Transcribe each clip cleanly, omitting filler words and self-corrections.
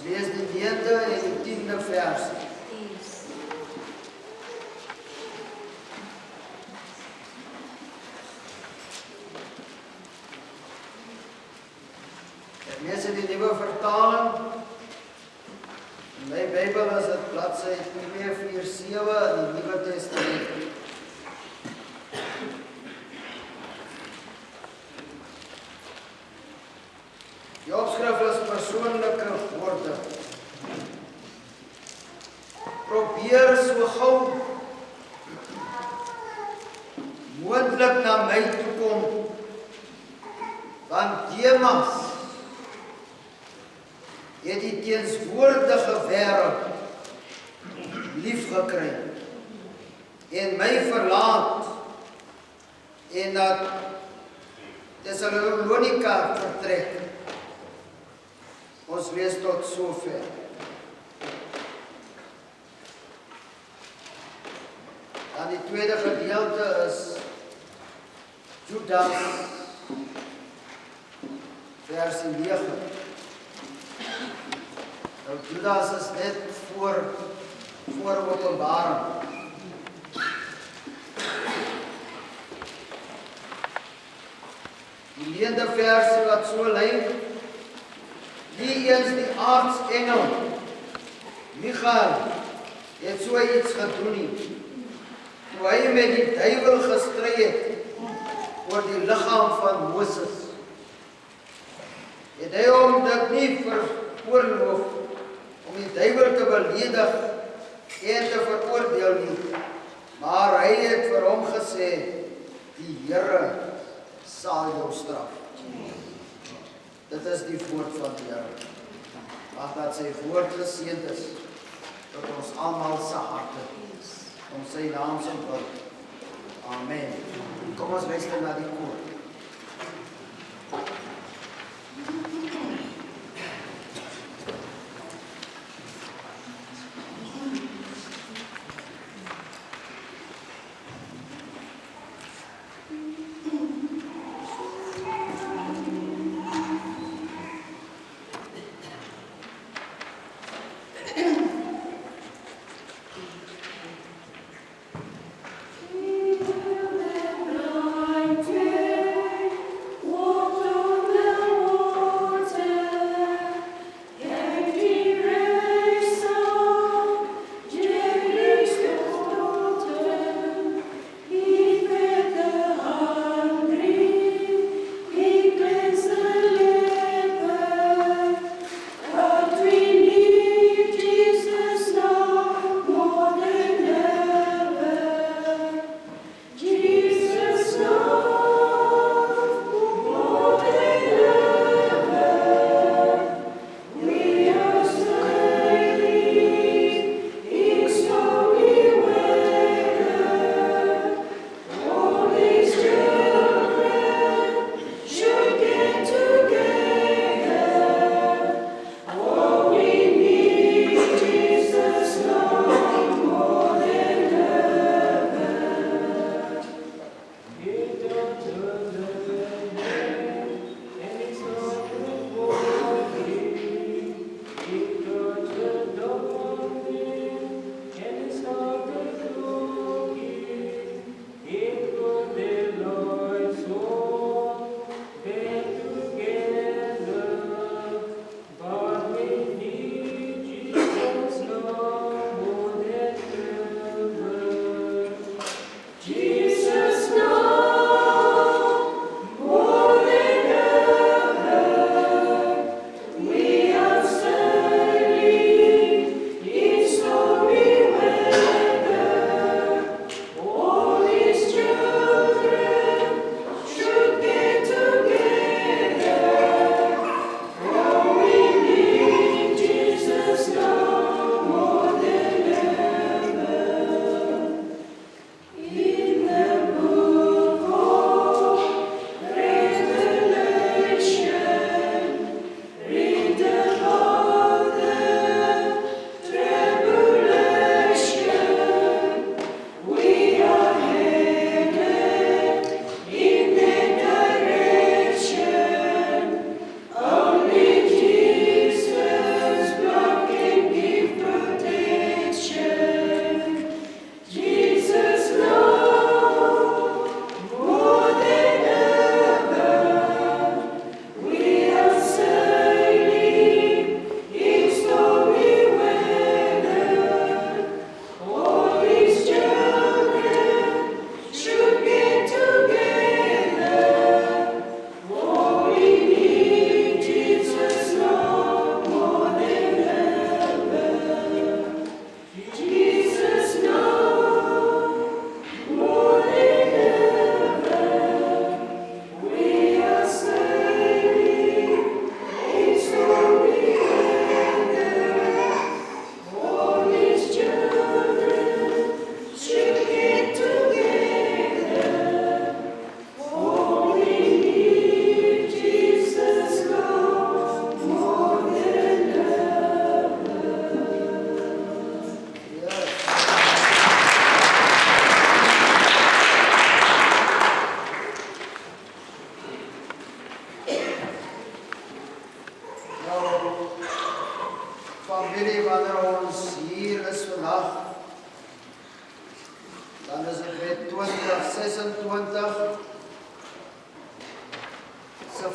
Ons lees die 9de en die 10de vers. Ek lees in die nuwe vertaling. In my Bybel is dit bladsy 247 in die Nuwe Testament. Die opskrif is persoonlike woorde. Probeer so gou moontlik na my toe kom, want Demas het die teenswoordige wêreld lief gekry en my verlaat en dat Thessalonika vertrek. Ons lees tot sover. Dan die tweede gedeelte is Judas, vers 9. Nou Judas is net voor Openbaring. Die 9de vers wat so lyk: nie eens die aartsengel Michael het so iets gedoen nie, toe hy met die duiwel gestry het oor die liggaam van Moses. Het hy hom dit nie veroorloof om die duiwel te beledig en te veroordeel nie, maar hy het vir hom gesê, die Here sal jou straf. Dit is die woord van die Here. Mag dat sy woord geseënd is tot ons almal se harte. Om sy naam se wil. Amen. Kom ons luister na die koor.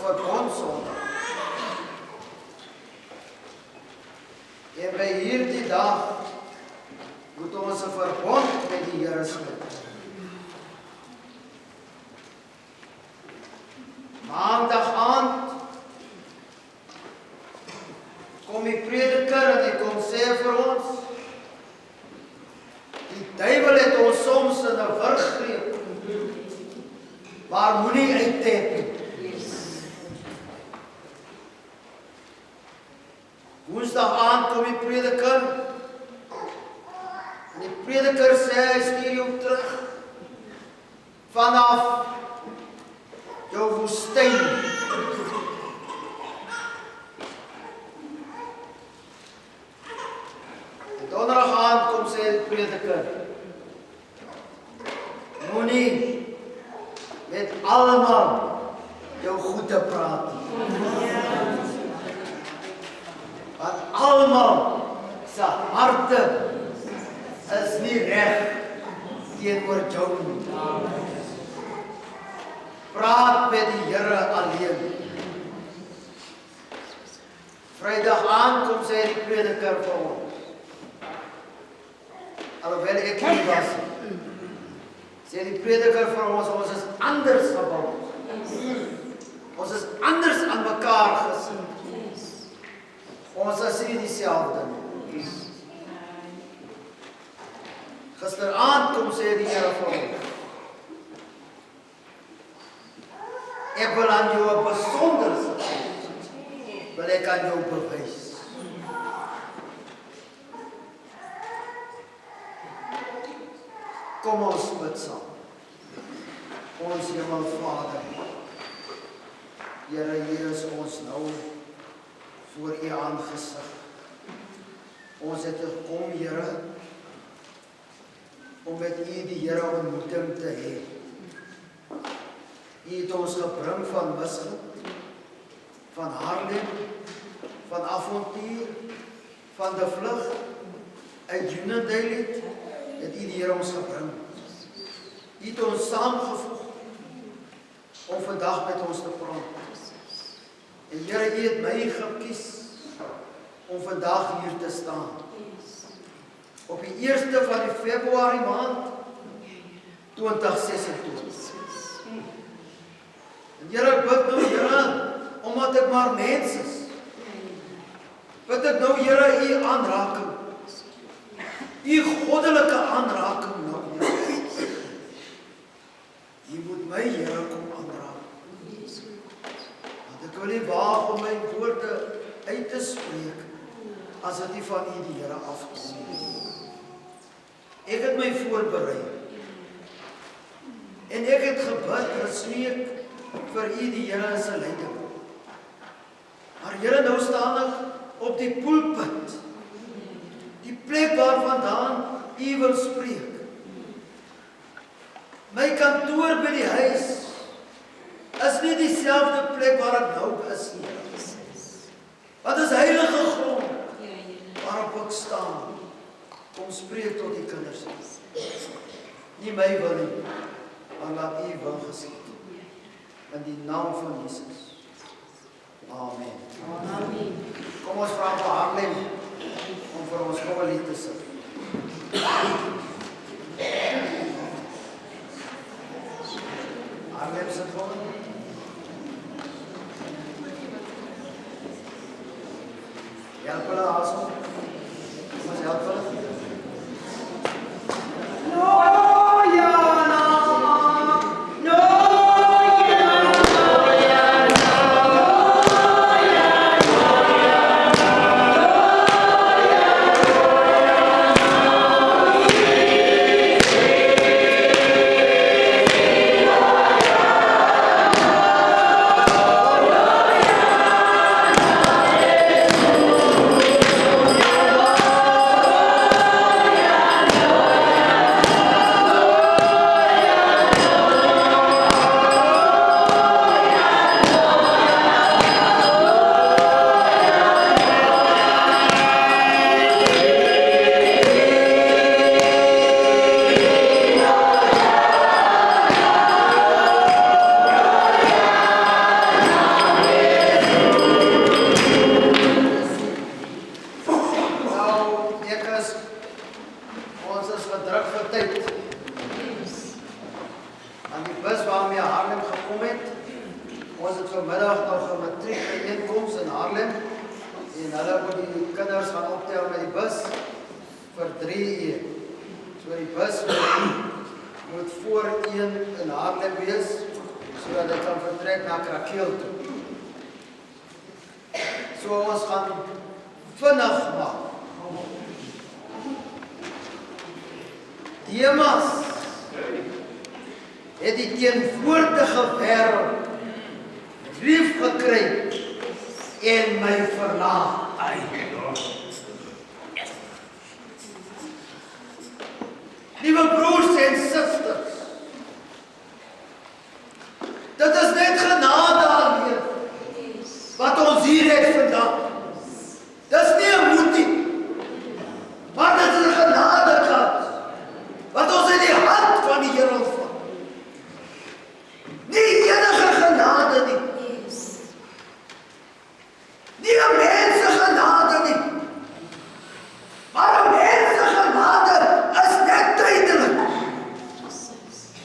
verbondsondag. En by hierdie dag moet ons 'n verbond met die Here sluit. Maandag aand kom die prediker en hy kom sê vir ons, die duiwel het ons soms in 'n wurg gegreep, maar moenie uittap nie. Woensdag aand kom die prediker en die prediker sê, hy stuur jou terug vanaf jou woestyn. Donderdag aand kom sê die prediker, moenie met almal jou goede praat nie. Want almal se harte is nie reg teenoor jou nie. Praat met die Here alleen. Vrydag aand kom sê die prediker vir ons, alhoewel ek nie was, sê die prediker vir ons, ons is anders gebou. Ons is anders aan mekaar gesit. Ons is nie dieselfde nie. Gisteraand kom sê die Here vir ons, ek wil aan jou 'n besonderse wil ek aan jou bewys. Kom ons bid saam. Ons Hemelvader, Here, hier is ons nou voor U aangesig. Ons het gekom, Here, om met U die Here ontmoeting te hê. U het ons gebring van Misgip, van Haarlem, van Avontuur, van De Vlug, uit Unadale het U die Here ons gebring. U het ons saamgevoeg om vandag met ons te praat. En Here, U het my gekies om vandag hier te staan. Op die 1ste van die Februarie maand 2026. En Here, ek bid nou, Here, omdat ek maar mens is, bid ek nou, Here, U aanraking. U goddelike aanraking nou, Here. U moet my, Here, kom aanraak. Want ek wil nie waag om my woorde uit te spreek, as dit nie van U die Here afkom. Ek het my voorberei. En ek het gebid, gesmeek vir U die Here in sy leiding. Maar Here, nou staan ek op die pulpit, die plek waarvandaan U wil spreek. My kantoor by die huis is nie dieselfde plek waar ek nou is nie. Wat is heilige grond waarop ek staan. Kom spreek tot die kinders. Nie my wil nie, maar laat U wil geskied. In die naam van Jesus. Amen. Amen. Kom ons vra vir Haarlem om vir ons kom 'n lied te sing. Haarlem se kom. Help hulle asem. Kom ons help hulle. Amen. Ons het vanmiddag nog 'n matriekbijeenkoms in Haarlem en hulle moet die kinders gaan optel met die bus vir 3 uur. So die bus moet voor 1 in Haarlem wees, sodat hy kan vertrek na Krakeel toe. So ons gaan vinnig maak. Demas het die teenwoordige wêreld lief gekry en my verlaat. Liewe broers en susters, dit is net genade alleen wat ons hier het vandag. Dis nie 'n moetie, maar dit is 'n genadekans wat ons in die hand van die Here ontvang. Nie enige genade nie. Nie 'n mens se genade nie. Maar 'n mens se genade is net tydelik.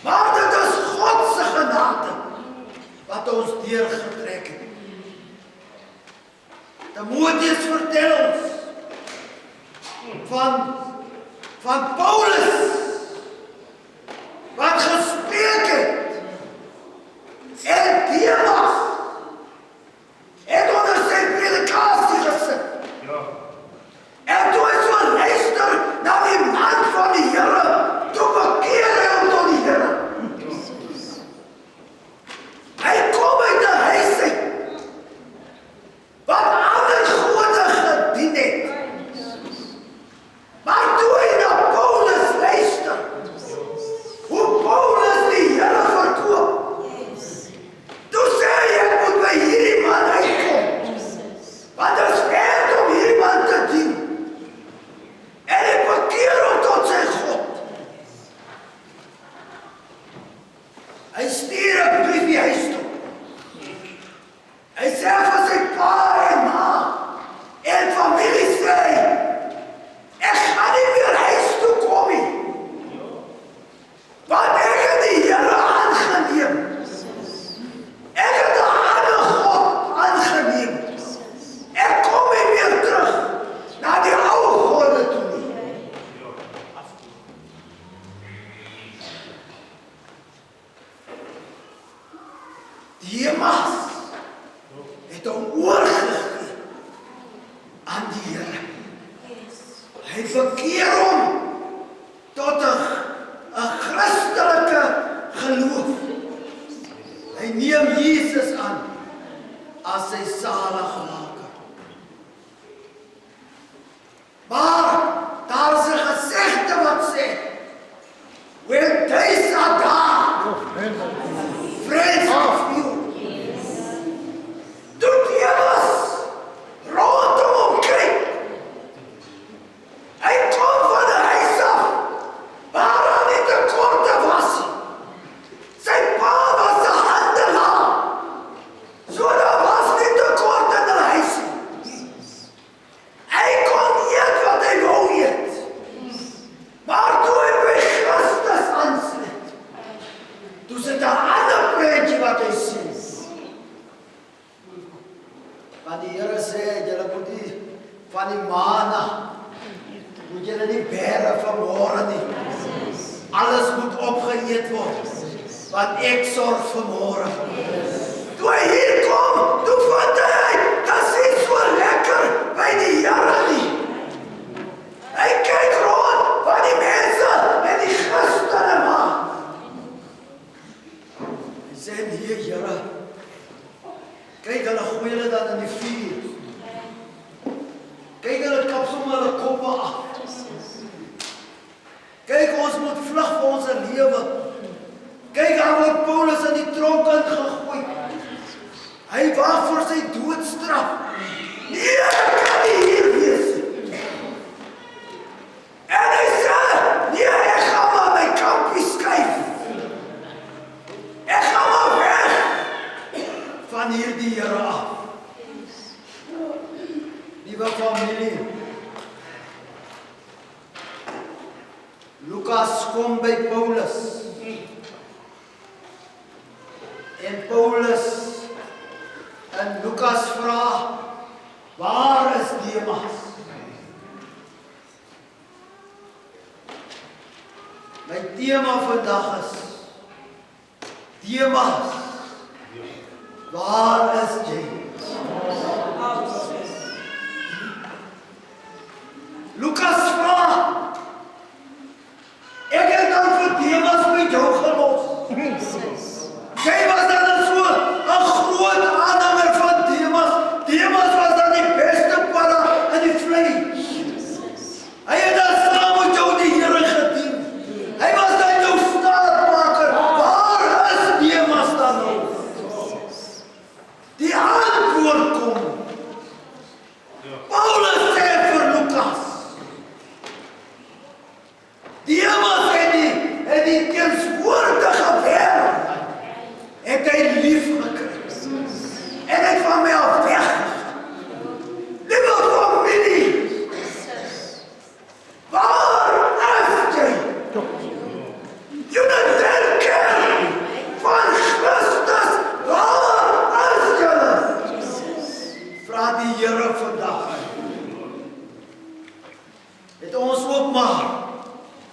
Maar dit is God se genade wat ons deurgetrek het. Timoteus vertel ons van Paulus wat gespreek het en Demas het onder sy predikasie gesit. En toe hy so luister na die man van die Here, toe bekeer hy hom tot die Here. Hy kom uit 'n huis uit wat ander gode gedien het. Maar toe hy na Paulus luister, hoe Paulus die Here verkoop, toe sê hy, ek moet by hierdie man uitkom, want dit is werd om hierdie man te dien. En hy bekeer hom tot sy God. Hy stuur 'n briefie huis toe. Hy sê vir sy pa en ma en familie sê, ek gaan nie meer huis toe kom nie, want ek het die Here aangeneem. Ek het 'n ander God aangeneem. Ek kom nie meer terug na die ou gode toe nie. Demas het hom oorgegee aan die Here. Hy verkeer hom tot 'n Christelike geloof. Hy neem Jesus aan as sy saligmaker. Maar daar is 'n gesegde wat sê, when days are dark, friends of you. Toe Demas rondom hom kyk, hy kom van 'n huis af waar hy nie tekorte was. Sy pa was 'n handelaar, so daar was nie tekort in die huis. Hy kon eet wat hy wou eet. Maar toe hy by Christus aansluit, toe sit 'n ander prentjie wat hy sien. Want die Here sê, julle moet nie van die manna, moet julle nie bære vanmôre nie. Alles moet opgeëet word, want ek sorg vir môre. Toe hy hier kom, toe vind hy, dat is so lekker by die Here nie. Hy kyk rond wat die mense en die Christene maak. Hy sê, nee Here, kyk hulle gooi hulle dan in die vuur. Kyk hulle kap sommer hulle koppe af. Kyk, ons moet vlug vir ons lewe. Kyk, daar word Paulus in die tronk ingegooi. Hy wag vir sy doodstraf. Nee, ek kan nie hier wees. En hy sê, nee, ek gaan maar my kampie skuif. Ek gaan maar weg van hierdie Here af. Liewe familie, Lukas kom by Paulus. En Paulus En Lukas vra, waar is Demas? My tema vandag is Demas, waar is jy? Lukas vra, ek het dan vir Demas met jou gelos. Jy was dan so 'n groot aanhanger van Demas. Demas was dan die beste para in die vlei. Hy het dan saam met jou die Here gedien. Hy was dan jou staatmaker. Waar is Demas dan nou? Die antwoord kom. Paulus sê vir Lukas, Demas het die teenswoordige wêreld het hy lief gekry. En het van my af weggegaan. Liewe familie, waar is jy? Unitaire kerk van Christus, waar is julle? Vra die Here vandag. Het ons